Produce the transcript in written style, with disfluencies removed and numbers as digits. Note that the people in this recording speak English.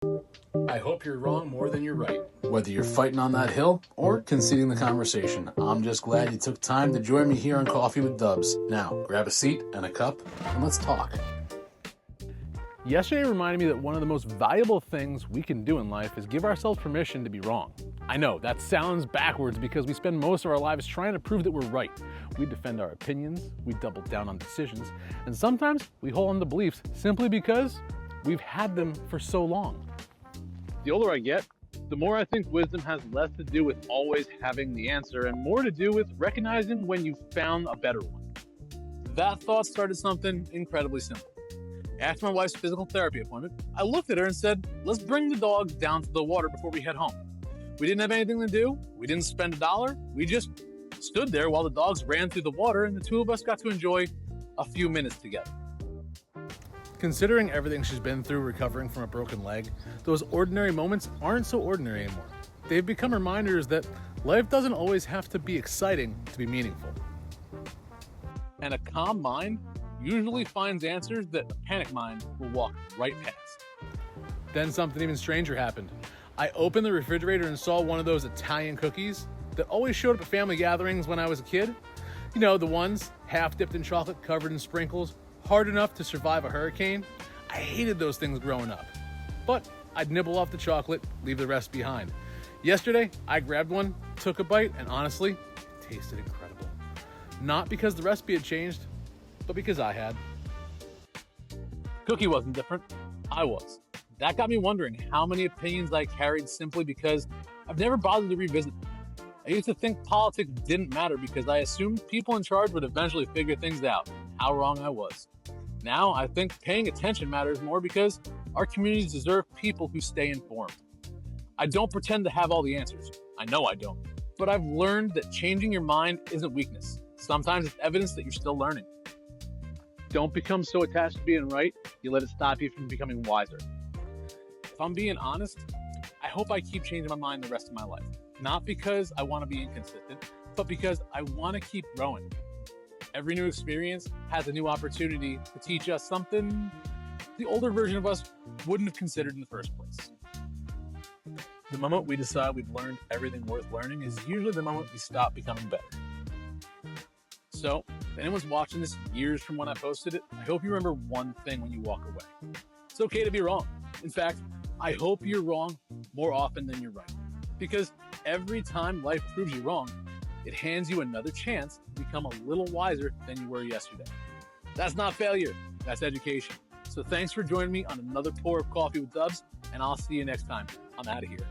I hope you're wrong more than you're right. Whether you're fighting on that hill or conceding the conversation, I'm just glad you took time to join me here on Coffee with Dubs. Now, grab a seat and a cup, and let's talk. Yesterday reminded me that one of the most valuable things we can do in life is give ourselves permission to be wrong. I know, that sounds backwards because we spend most of our lives trying to prove that we're right. We defend our opinions, we double down on decisions, and sometimes we hold on to beliefs simply because we've had them for so long. The older I get, the more I think wisdom has less to do with always having the answer and more to do with recognizing when you found a better one. That thought started something incredibly simple. After my wife's physical therapy appointment, I looked at her and said, let's bring the dogs down to the water before we head home. We didn't have anything to do. We didn't spend $1. We just stood there while the dogs ran through the water and the two of us got to enjoy a few minutes together. Considering everything she's been through recovering from a broken leg, those ordinary moments aren't so ordinary anymore. They've become reminders that life doesn't always have to be exciting to be meaningful. And a calm mind usually finds answers that a panic mind will walk right past. Then something even stranger happened. I opened the refrigerator and saw one of those Italian cookies that always showed up at family gatherings when I was a kid. You know, the ones half dipped in chocolate covered in sprinkles, hard enough to survive a hurricane. I hated those things growing up. But I'd nibble off the chocolate, leave the rest behind. Yesterday, I grabbed one, took a bite, and honestly, it tasted incredible. Not because the recipe had changed, but because I had. Cookie wasn't different. I was. That got me wondering how many opinions I carried simply because I've never bothered to revisit them. I used to think politics didn't matter because I assumed people in charge would eventually figure things out. How wrong I was. Now I think paying attention matters more because our communities deserve people who stay informed. I don't pretend to have all the answers. I know I don't. But I've learned that changing your mind isn't weakness. Sometimes it's evidence that you're still learning. Don't become so attached to being right, you let it stop you from becoming wiser. If I'm being honest, I hope I keep changing my mind the rest of my life. Not because I want to be inconsistent, but because I want to keep growing. Every new experience has a new opportunity to teach us something the older version of us wouldn't have considered in the first place. The moment we decide we've learned everything worth learning is usually the moment we stop becoming better. So, if anyone's watching this years from when I posted it, I hope you remember one thing when you walk away. It's okay to be wrong. In fact, I hope you're wrong more often than you're right. Because every time life proves you wrong, it hands you another chance to become a little wiser than you were yesterday. That's not failure, that's education. So thanks for joining me on another pour of Coffee with Dubs, and I'll see you next time. I'm out of here.